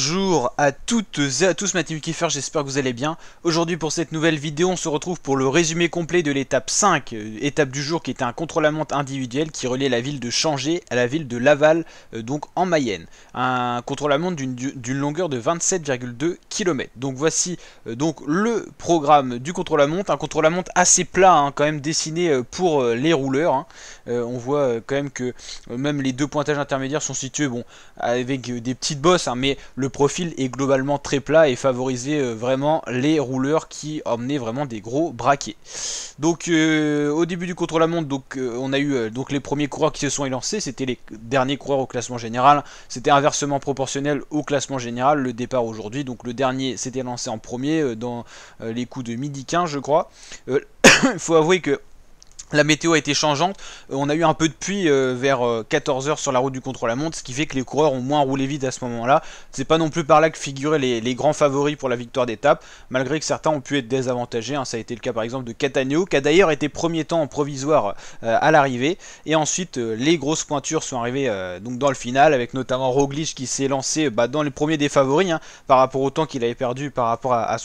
Bonjour à toutes et à tous, ma team Kiefer, j'espère que vous allez bien. Aujourd'hui pour cette nouvelle vidéo, on se retrouve pour le résumé complet de l'étape 5, étape du jour qui était un contre-la-montre individuel qui reliait la ville de Changé à la ville de Laval, donc en Mayenne. Un contre-la-montre d'une longueur de 27,2 km. Donc voici donc le programme du contre-la-montre, un contre-la-montre assez plat, hein, quand même dessiné pour les rouleurs. Hein. On voit quand même que même les deux pointages intermédiaires sont situés bon, avec des petites bosses, hein, mais le profil est globalement très plat et favorisait vraiment les rouleurs qui emmenaient vraiment des gros braquets. Donc au début du contre-la-montre, on a eu donc les premiers coureurs qui se sont élancés, c'était les derniers coureurs au classement général, c'était inversement proportionnel au classement général, le départ aujourd'hui, donc le dernier s'était lancé en premier dans les coups de midi 15 je crois. Il faut avouer que la météo a été changeante, on a eu un peu de pluie vers 14h sur la route du contre-la-montre, ce qui fait que les coureurs ont moins roulé vite à ce moment-là. C'est pas non plus par là que figuraient les grands favoris pour la victoire d'étape, malgré que certains ont pu être désavantagés, hein. Ça a été le cas par exemple de Cattaneo, qui a d'ailleurs été premier temps en provisoire à l'arrivée, et ensuite les grosses pointures sont arrivées donc dans le final, avec notamment Roglic qui s'est lancé dans les premiers des favoris, hein, par rapport au temps qu'il avait perdu par rapport à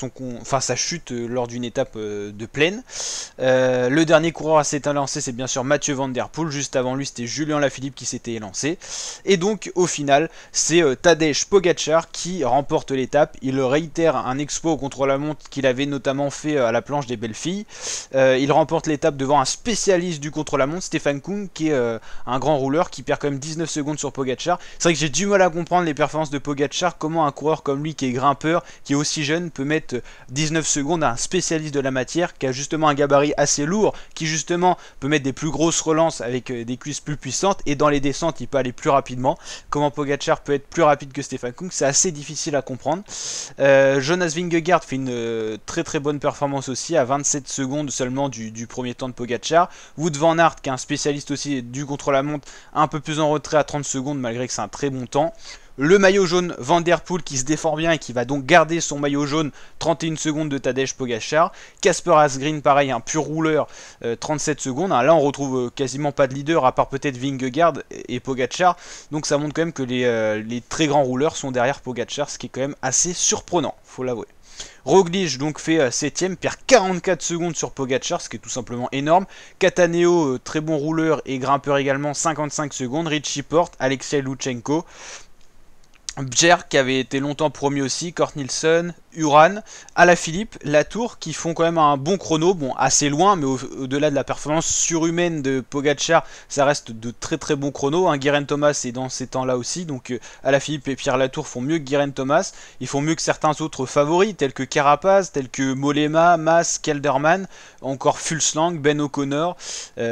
sa chute lors d'une étape de plaine. Le dernier coureur à s'est élancé, c'est bien sûr Mathieu Van Der Poel. Juste avant lui, c'était Julien Lafilippe qui s'était élancé. Et donc, au final, c'est Tadej Pogačar qui remporte l'étape. Il réitère un exploit au contre-la-montre qu'il avait notamment fait à la planche des belles filles. Il remporte l'étape devant un spécialiste du contre-la-montre, Stefan Kung, qui est un grand rouleur qui perd quand même 19 secondes sur Pogačar. C'est vrai que j'ai du mal à comprendre les performances de Pogačar. Comment un coureur comme lui, qui est grimpeur, qui est aussi jeune, peut mettre 19 secondes à un spécialiste de la matière, qui a justement un gabarit assez lourd, qui justement peut mettre des plus grosses relances avec des cuisses plus puissantes, et dans les descentes il peut aller plus rapidement. Comment Pogačar peut être plus rapide que Stefan Kung, c'est assez difficile à comprendre. Jonas Vingegaard fait une très très bonne performance aussi, à 27 secondes seulement du premier temps de Pogačar. Wout van Aert, qui est un spécialiste aussi du contre-la-montre, un peu plus en retrait à 30 secondes malgré que c'est un très bon temps. Le maillot jaune Van Der Poel qui se défend bien et qui va donc garder son maillot jaune, 31 secondes de Tadej Pogačar. Kasper Asgreen pareil, un pur rouleur, 37 secondes. Là on retrouve quasiment pas de leader à part peut-être Vingegaard et Pogačar. Donc ça montre quand même que les très grands rouleurs sont derrière Pogačar, ce qui est quand même assez surprenant, faut l'avouer. Roglic donc fait 7ème, perd 44 secondes sur Pogačar, ce qui est tout simplement énorme. Cattaneo, très bon rouleur et grimpeur également, 55 secondes. Richie Porte, Alexei Lutsenko, Bjerg qui avait été longtemps promu aussi, Kort Nielsen, Uran, Alaphilippe, Latour qui font quand même un bon chrono, bon assez loin mais au-delà de la performance surhumaine de Pogačar, ça reste de très très bons chronos, hein. Geraint Thomas est dans ces temps-là aussi, donc Alaphilippe et Pierre Latour font mieux que Geraint Thomas, ils font mieux que certains autres favoris tels que Carapaz, tels que Mollema, Mas, Kelderman, encore Fulslang, Ben O'Connor. Il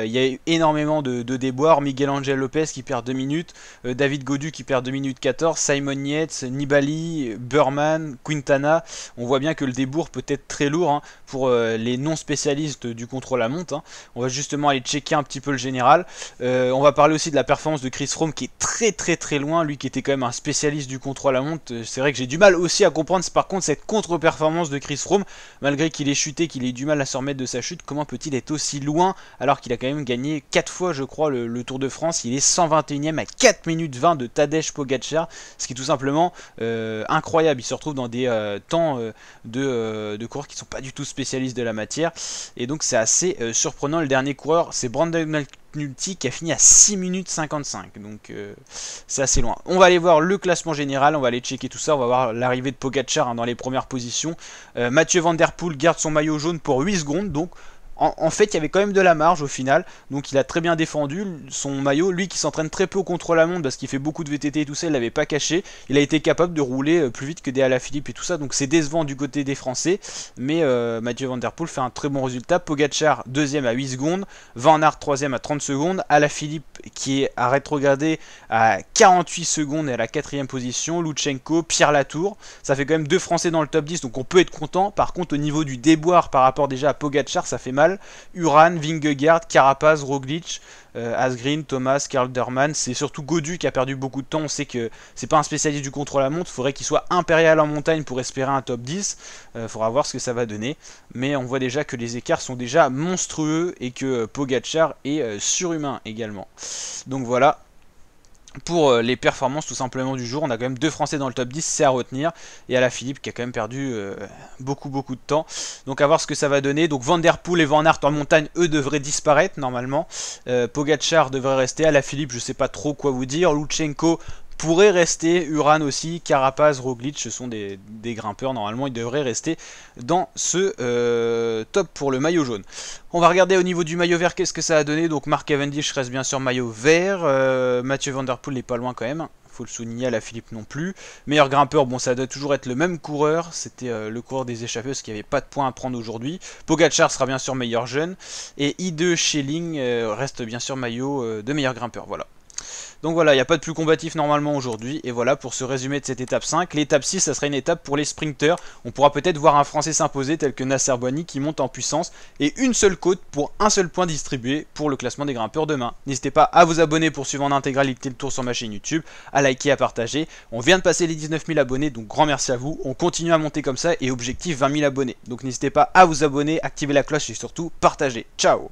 y a eu énormément de déboires, Miguel Angel Lopez qui perd 2 minutes, David Gaudu qui perd 2 minutes 14, Simon Yates, Nibali, Burman, Quintana. On voit bien que le débours peut être très lourd, hein, pour les non spécialistes du contre-la-montre, hein. On va justement aller checker un petit peu le général. On va parler aussi de la performance de Chris Froome qui est très très très loin, lui qui était quand même un spécialiste du contre-la-montre. C'est vrai que j'ai du mal aussi à comprendre par contre cette contre-performance de Chris Froome, malgré qu'il ait chuté, qu'il ait eu du mal à se remettre de sa chute. Comment peut-il être aussi loin alors qu'il a quand même gagné 4 fois je crois le Tour de France. Il est 121ème à 4 minutes 20 de Tadej Pogačar, ce qui est tout simplement incroyable. Il se retrouve dans des temps de coureurs qui ne sont pas du tout spécialistes de la matière, et donc c'est assez surprenant. Le dernier coureur c'est Brandon McNulty qui a fini à 6 minutes 55, donc c'est assez loin. On va aller voir le classement général, on va aller checker tout ça, on va voir l'arrivée de Pogačar, hein, dans les premières positions. Mathieu Van Der Poel garde son maillot jaune pour 8 secondes, donc en fait, il y avait quand même de la marge au final, donc il a très bien défendu son maillot. Lui qui s'entraîne très peu au contre-la-montre parce qu'il fait beaucoup de VTT et tout ça, il l'avait pas caché. Il a été capable de rouler plus vite que des Alaphilippe et tout ça, donc c'est décevant du côté des Français. Mais Mathieu Van Der Poel fait un très bon résultat. Pogačar 2ème à 8 secondes, Van Aert 3ème à 30 secondes, Alaphilippe qui est à rétrograder à 48 secondes et à la 4ème position, Lutsenko, Pierre Latour. Ça fait quand même 2 Français dans le top 10, donc on peut être content. Par contre au niveau du déboire par rapport déjà à Pogačar, ça fait mal. Uran, Vingegaard, Carapaz, Roglic, Asgreen, Thomas, Kelderman. C'est surtout Gaudu qui a perdu beaucoup de temps. On sait que c'est pas un spécialiste du contre-la-montre, il faudrait qu'il soit impérial en montagne pour espérer un top 10. Faudra voir ce que ça va donner, mais on voit déjà que les écarts sont déjà monstrueux et que Pogačar est surhumain également. Donc voilà. pour les performances tout simplement du jour. On a quand même 2 Français dans le top 10, c'est à retenir. Et Alaphilippe qui a quand même perdu beaucoup de temps. Donc à voir ce que ça va donner. Donc Van Der Poel et Van Aert en montagne, eux devraient disparaître normalement. Pogacar devrait rester. Alaphilippe, je sais pas trop quoi vous dire. Lutsenko pourrait rester, Uran aussi, Carapaz, Roglic, ce sont des grimpeurs, normalement ils devraient rester dans ce top pour le maillot jaune. On va regarder au niveau du maillot vert qu'est-ce que ça a donné. Donc Mark Cavendish reste bien sûr maillot vert, Mathieu Van Der Poel n'est pas loin quand même, faut le souligner, Alaphilippe non plus. Meilleur grimpeur, bon ça doit toujours être le même coureur, c'était le coureur des échappés parce qu'il n'y avait pas de points à prendre aujourd'hui. Pogacar sera bien sûr meilleur jeune, et I2 Schelling reste bien sûr maillot de meilleur grimpeur, voilà. Donc voilà, il n'y a pas de plus combatif normalement aujourd'hui. Et voilà pour ce résumé de cette étape 5. L'étape 6, ça sera une étape pour les sprinters. On pourra peut-être voir un Français s'imposer tel que Nasser Boigny qui monte en puissance. Et une seule côte pour un seul point distribué pour le classement des grimpeurs demain. N'hésitez pas à vous abonner pour suivre en intégralité le tour sur ma chaîne YouTube, à liker, à partager. On vient de passer les 19 000 abonnés, donc grand merci à vous. On continue à monter comme ça et objectif 20 000 abonnés. Donc n'hésitez pas à vous abonner, activer la cloche et surtout partager. Ciao!